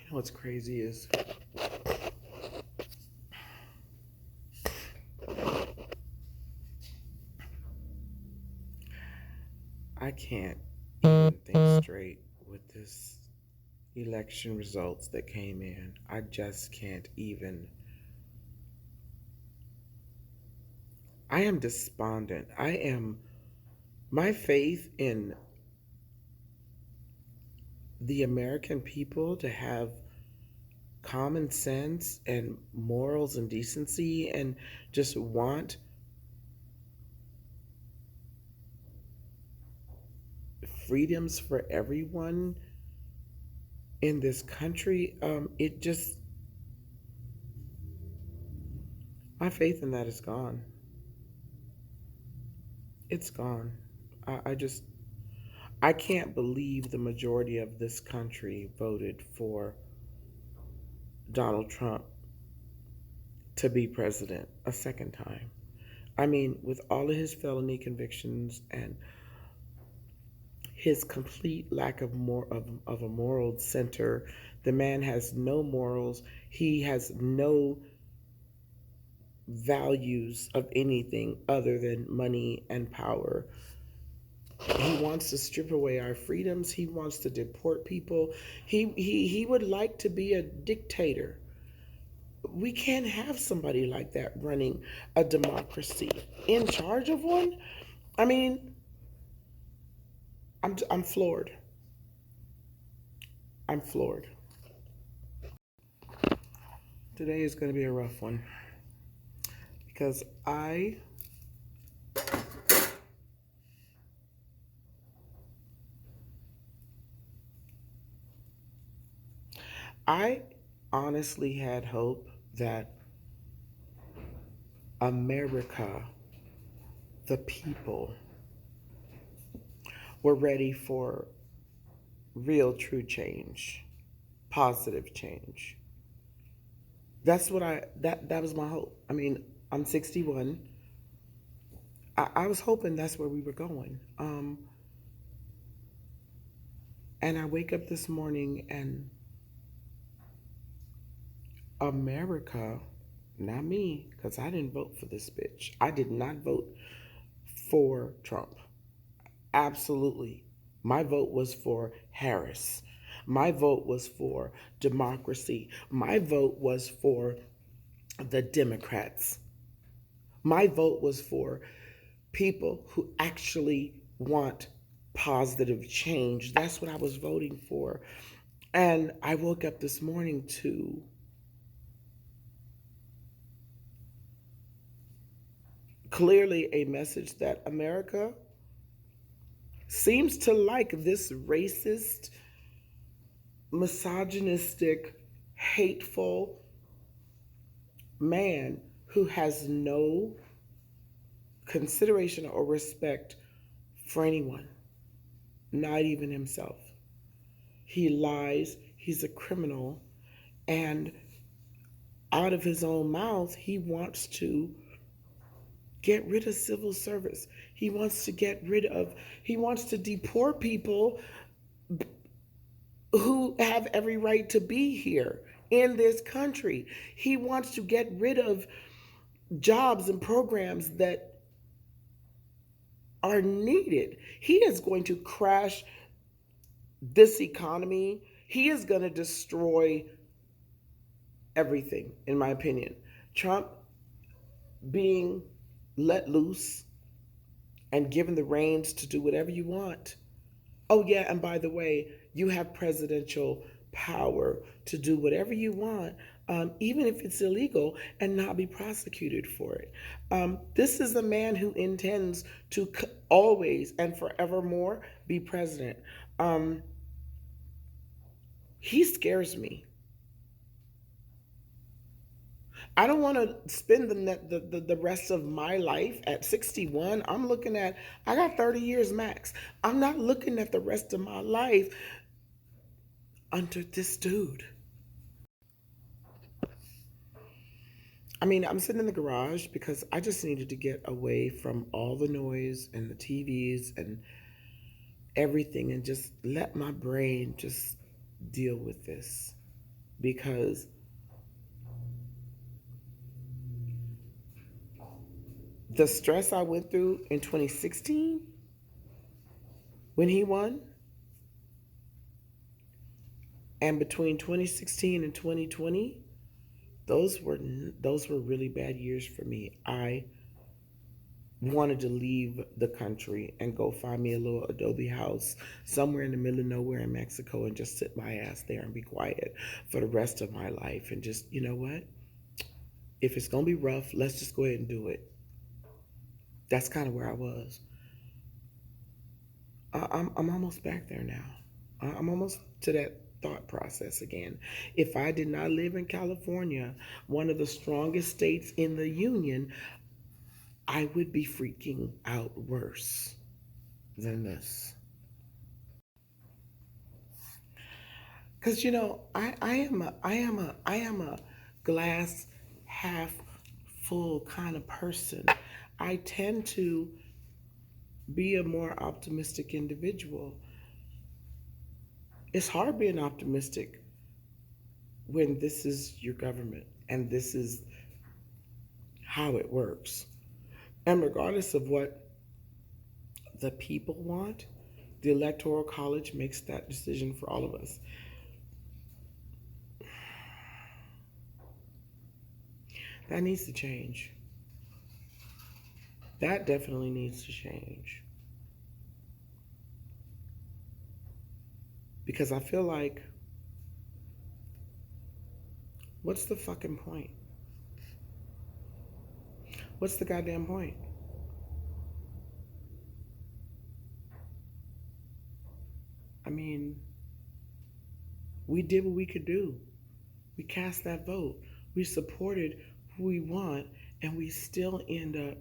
You know what's crazy is I can't even think straight with this election results that came in. I just can't even. I am despondent. My faith in the American people to have common sense and morals and decency and just want freedoms for everyone in this country, my faith in that is gone. It's gone. I just, I can't believe the majority of this country voted for Donald Trump to be president a second time. I mean, with all of his felony convictions and his complete lack of a moral center, the man has no morals. He has no values of anything other than money and power. He wants to strip away our freedoms. He wants to deport people. He would like to be a dictator. We can't have somebody like that running a democracy, in charge of one. I mean, I'm floored. I'm floored. Today is going to be a rough one because I honestly had hope that America, the people, were ready for real, true change, positive change. That's what that was my hope. I mean, I'm 61. I was hoping that's where we were going. And I wake up this morning and America, not me, because I didn't vote for this bitch. I did not vote for Trump. Absolutely. My vote was for Harris. My vote was for democracy. My vote was for the Democrats. My vote was for people who actually want positive change. That's what I was voting for. And I woke up this morning to clearly a message that America seems to like this racist, misogynistic, hateful man who has no consideration or respect for anyone, not even himself. He lies, he's a criminal, and out of his own mouth, he wants to get rid of civil service. He wants to deport people who have every right to be here in this country. He wants to get rid of jobs and programs that are needed. He is going to crash this economy. He is going to destroy everything, in my opinion. Trump being let loose and given the reins to do whatever you want. Oh, yeah, and by the way, you have presidential power to do whatever you want, even if it's illegal, and not be prosecuted for it. This is a man who intends to always and forevermore be president. He scares me. I don't want to spend the rest of my life at 61. I got 30 years max. I'm not looking at the rest of my life under this dude. I mean, I'm sitting in the garage because I just needed to get away from all the noise and the TVs and everything and just let my brain just deal with this. because the stress I went through in 2016 when he won, and between 2016 and 2020, those were really bad years for me. I wanted to leave the country and go find me a little adobe house somewhere in the middle of nowhere in Mexico and just sit my ass there and be quiet for the rest of my life and just, you know what? If it's going to be rough, let's just go ahead and do it. That's kind of where I was. I'm almost back there now. I'm almost to that thought process again. If I did not live in California, one of the strongest states in the union, I would be freaking out worse than this. Because I am a glass half full kind of person. I tend to be a more optimistic individual. It's hard being optimistic when this is your government and this is how it works. And regardless of what the people want, the Electoral College makes that decision for all of us. That needs to change. That definitely needs to change. Because I feel like, what's the fucking point? What's the goddamn point? I mean, we did what we could do. We cast that vote. We supported who we want, and we still end up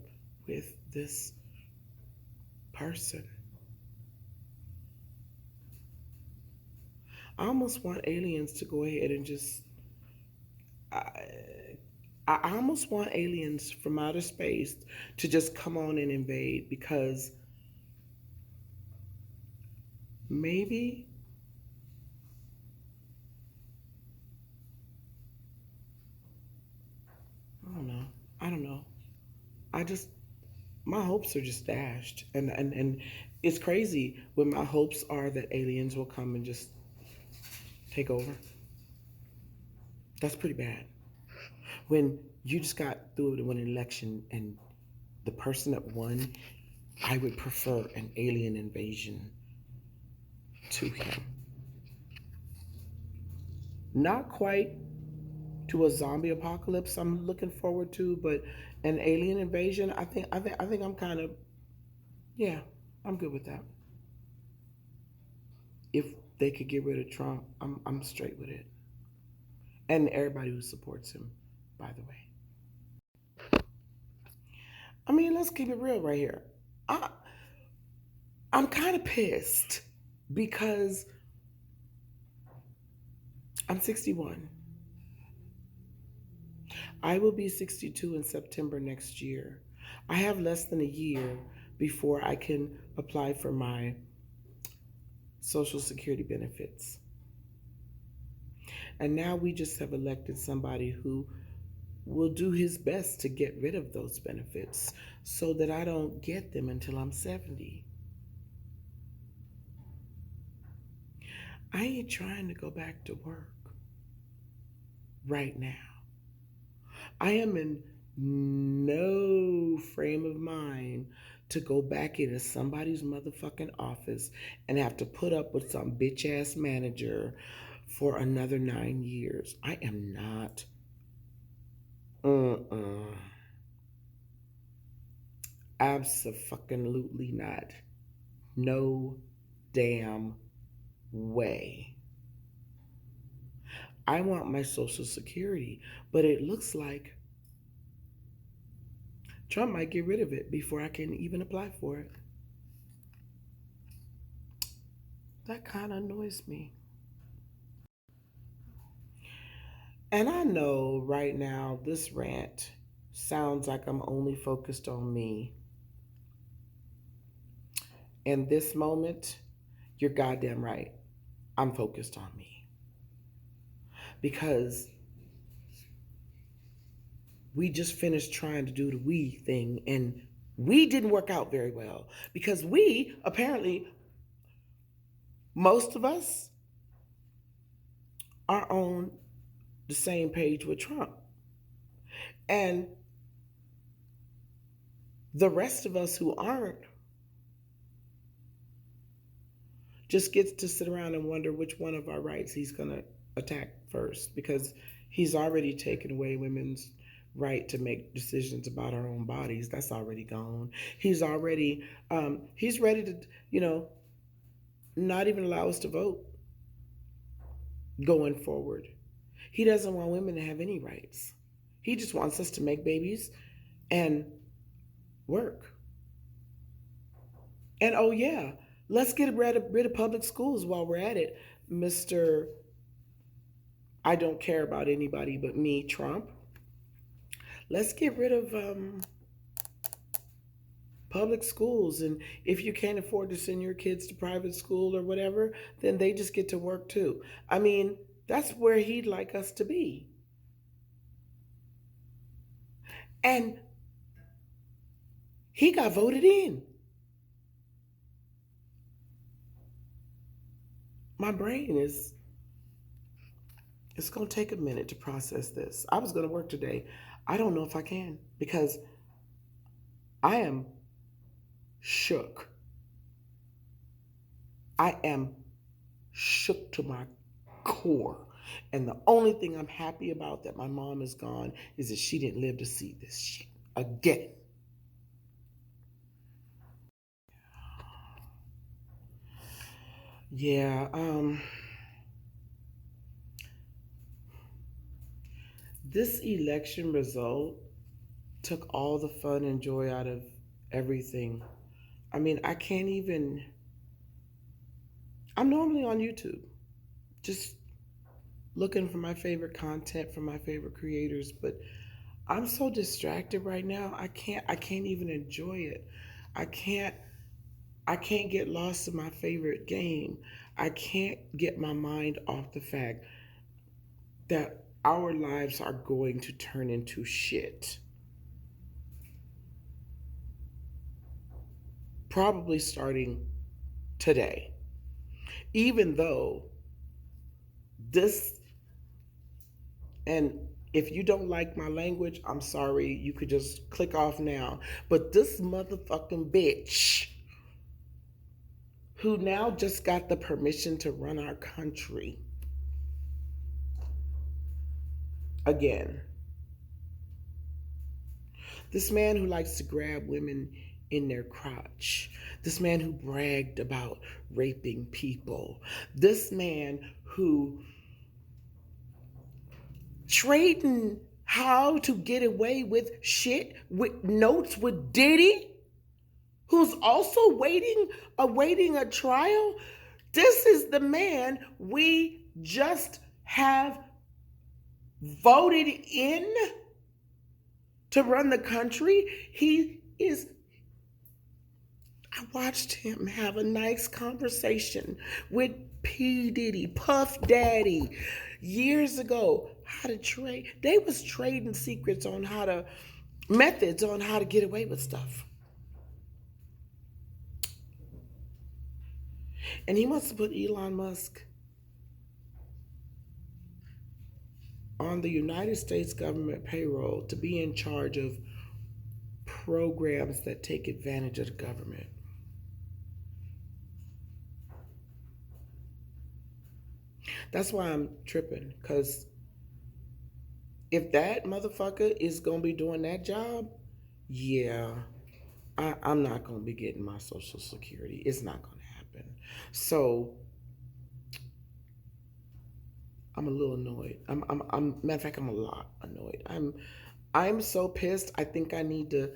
with this person. I almost want aliens to go ahead and just. I almost want aliens from outer space to just come on and invade because maybe I don't know. I don't know. I just my hopes are just dashed, and it's crazy when my hopes are that aliens will come and just take over. That's pretty bad. When you just got through to win an election and the person that won, I would prefer an alien invasion to him. Not quite to a zombie apocalypse I'm looking forward to, but an alien invasion, I think I'm kind of yeah, I'm good with that. If they could get rid of Trump, I'm straight with it. And everybody who supports him, by the way. I mean, let's keep it real right here. I I'm kind of pissed because I'm 61. I will be 62 in September next year. I have less than a year before I can apply for my Social Security benefits. And now we just have elected somebody who will do his best to get rid of those benefits so that I don't get them until I'm 70. I ain't trying to go back to work right now. I am in no frame of mind to go back into somebody's motherfucking office and have to put up with some bitch ass manager for another 9 years. I am not. Absolutely not. No damn way. I want my Social Security, but it looks like Trump might get rid of it before I can even apply for it. That kind of annoys me. And I know right now this rant sounds like I'm only focused on me. In this moment, you're goddamn right. I'm focused on me. because we just finished trying to do the we thing, and we didn't work out very well because we apparently, most of us, are on the same page with Trump. And the rest of us who aren't just gets to sit around and wonder which one of our rights he's going to attack first, because he's already taken away women's right to make decisions about our own bodies. That's already gone. He's already he's ready to, not even allow us to vote going forward. He doesn't want women to have any rights. He just wants us to make babies and work. And oh yeah, let's get rid of public schools while we're at it, Mr. I don't care about anybody but me, Trump. Let's get rid of public schools. And if you can't afford to send your kids to private school or whatever, then they just get to work too. I mean, that's where he'd like us to be. And he got voted in. My brain is, it's going to take a minute to process this. I was going to work today. I don't know if I can, because I am shook. I am shook to my core. And the only thing I'm happy about that my mom is gone is that she didn't live to see this shit again. Yeah, this election result took all the fun and joy out of everything. I mean, I can't even. I'm normally on YouTube, just looking for my favorite content from my favorite creators, but I'm so distracted right now. I can't even enjoy it. I can't get lost in my favorite game. I can't get my mind off the fact that our lives are going to turn into shit. Probably starting today. Even though this, and if you don't like my language, I'm sorry, you could just click off now. But this motherfucking bitch, who now just got the permission to run our country again. This man who likes to grab women in their crotch. This man who bragged about raping people. This man who trading how to get away with shit with notes with Diddy, who's also awaiting a trial. This is the man we just have voted in to run the country. I watched him have a nice conversation with P. Diddy, Puff Daddy, years ago, how to trade. They was trading secrets on methods on how to get away with stuff. And he wants to put Elon Musk on the United States government payroll to be in charge of programs that take advantage of the government. That's why I'm tripping, because if that motherfucker is going to be doing that job, yeah, I'm not going to be getting my Social Security. It's not going to happen. So I'm a little annoyed. Matter of fact, I'm a lot annoyed. I'm so pissed. I think I need to.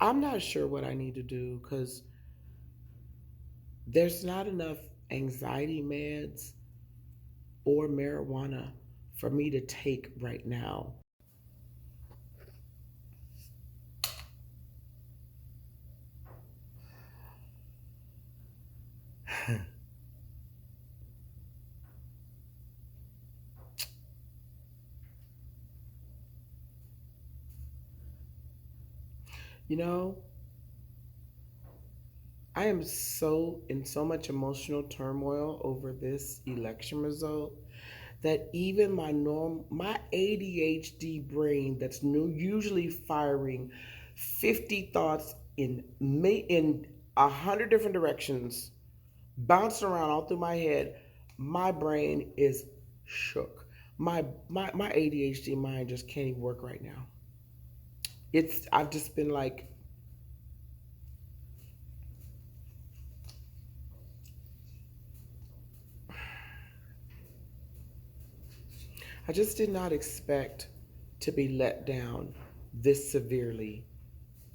I'm not sure what I need to do, because there's not enough anxiety meds or marijuana for me to take right now. You know, I am so in so much emotional turmoil over this election result that even my ADHD brain that's usually firing 50 thoughts in 100 different directions, bouncing around all through my head, my brain is shook. My ADHD mind just can't even work right now. I've just been like, I just did not expect to be let down this severely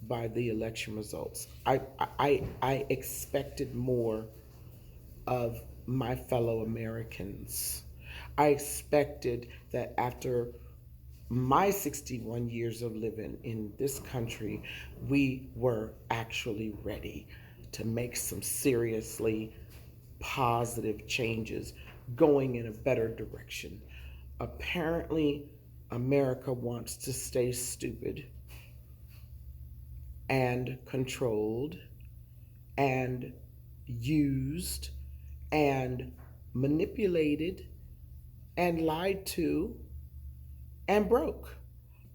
by the election results. I expected more of my fellow Americans. I expected that after my 61 years of living in this country, we were actually ready to make some seriously positive changes going in a better direction. Apparently, America wants to stay stupid and controlled and used and manipulated and lied to and broke.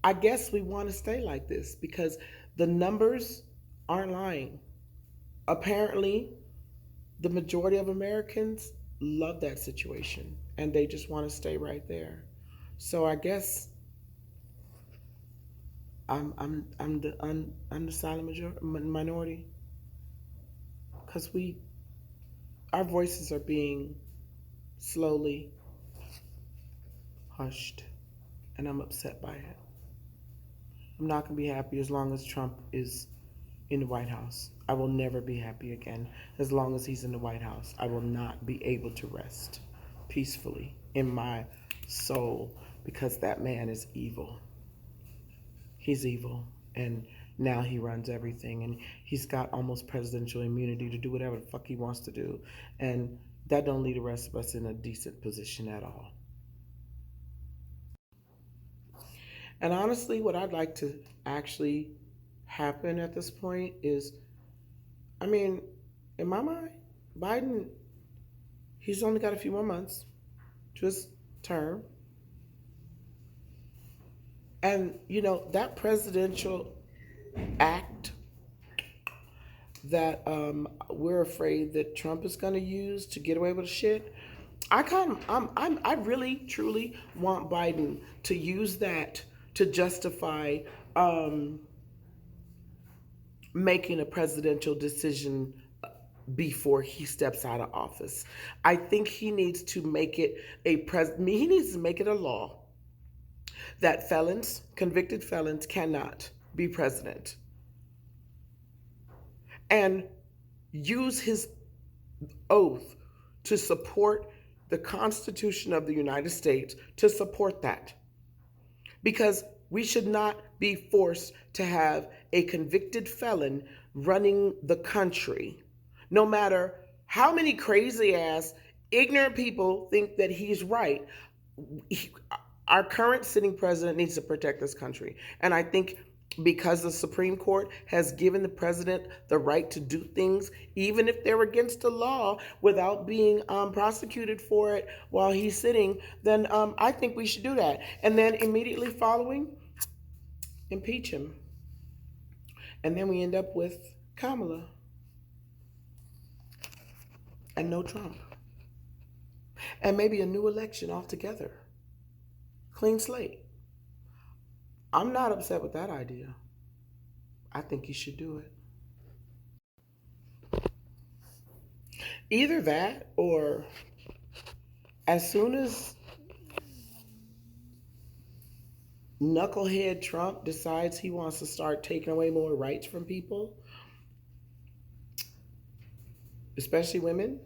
I guess we want to stay like this because the numbers aren't lying. Apparently, the majority of Americans love that situation and they just want to stay right there. So I guess I'm the silent minority because we our voices are being slowly hushed, and I'm upset by it. I'm not going to be happy as long as Trump is in the White House. I will never be happy again as long as he's in the White House. I will not be able to rest peacefully in my soul because that man is evil. He's evil, and now he runs everything, and he's got almost presidential immunity to do whatever the fuck he wants to do, and that don't leave the rest of us in a decent position at all. And honestly, what I'd like to actually happen at this point is, I mean, in my mind, Biden, he's only got a few more months to his term. And, that presidential act that we're afraid that Trump is going to use to get away with shit, I really, truly want Biden to use that to justify um, making a presidential decision before he steps out of office. I think he needs to make it he needs to make it a law that convicted felons cannot be president, and use his oath to support the Constitution of the United States to support that. Because we should not be forced to have a convicted felon running the country, no matter how many crazy ass, ignorant people think that he's right. Our current sitting president needs to protect this country. And I think because the Supreme Court has given the president the right to do things, even if they're against the law, without being prosecuted for it while he's sitting, then I think we should do that. And then immediately following, impeach him. And then we end up with Kamala and no Trump. And maybe a new election altogether. Clean slate. I'm not upset with that idea. I think you should do it. Either that, or as soon as knucklehead Trump decides he wants to start taking away more rights from people, especially women,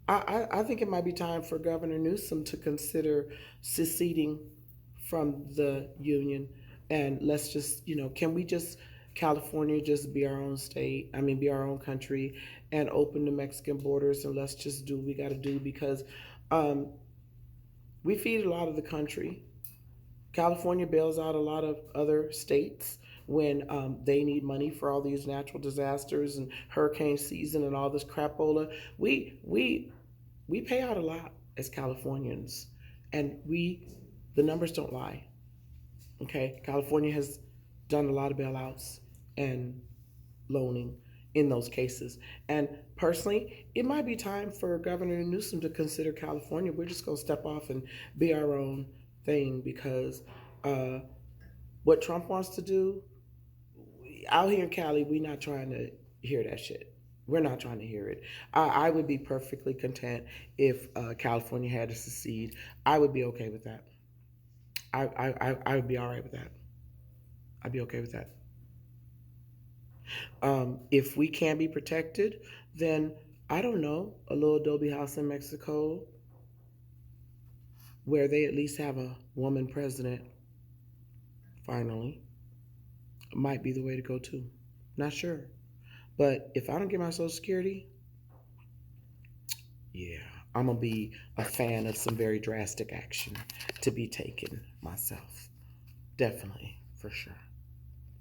I think it might be time for Governor Newsom to consider seceding from the union. And let's just, can we just California just be our own state. I mean, be our own country, and open the Mexican borders, and let's just do what we got to do because um, we feed a lot of the country. California bails out a lot of other states when they need money for all these natural disasters and hurricane season and all this crapola. We pay out a lot as Californians, and the numbers don't lie. Okay, California has done a lot of bailouts and loaning in those cases. And personally, it might be time for Governor Newsom to consider California. We're just going to step off and be our own thing because uh, what Trump wants to do out here in Cali, we're not trying to hear that shit. We're not trying to hear it. I would be perfectly content if California had to secede. I would be okay with that. I would be all right with that. I'd be okay with that. If we can't be protected, then I don't know, a little adobe house in Mexico where they at least have a woman president finally might be the way to go too. Not sure. But if I don't get my Social Security, yeah, I'm going to be a fan of some very drastic action to be taken myself. Definitely, for sure.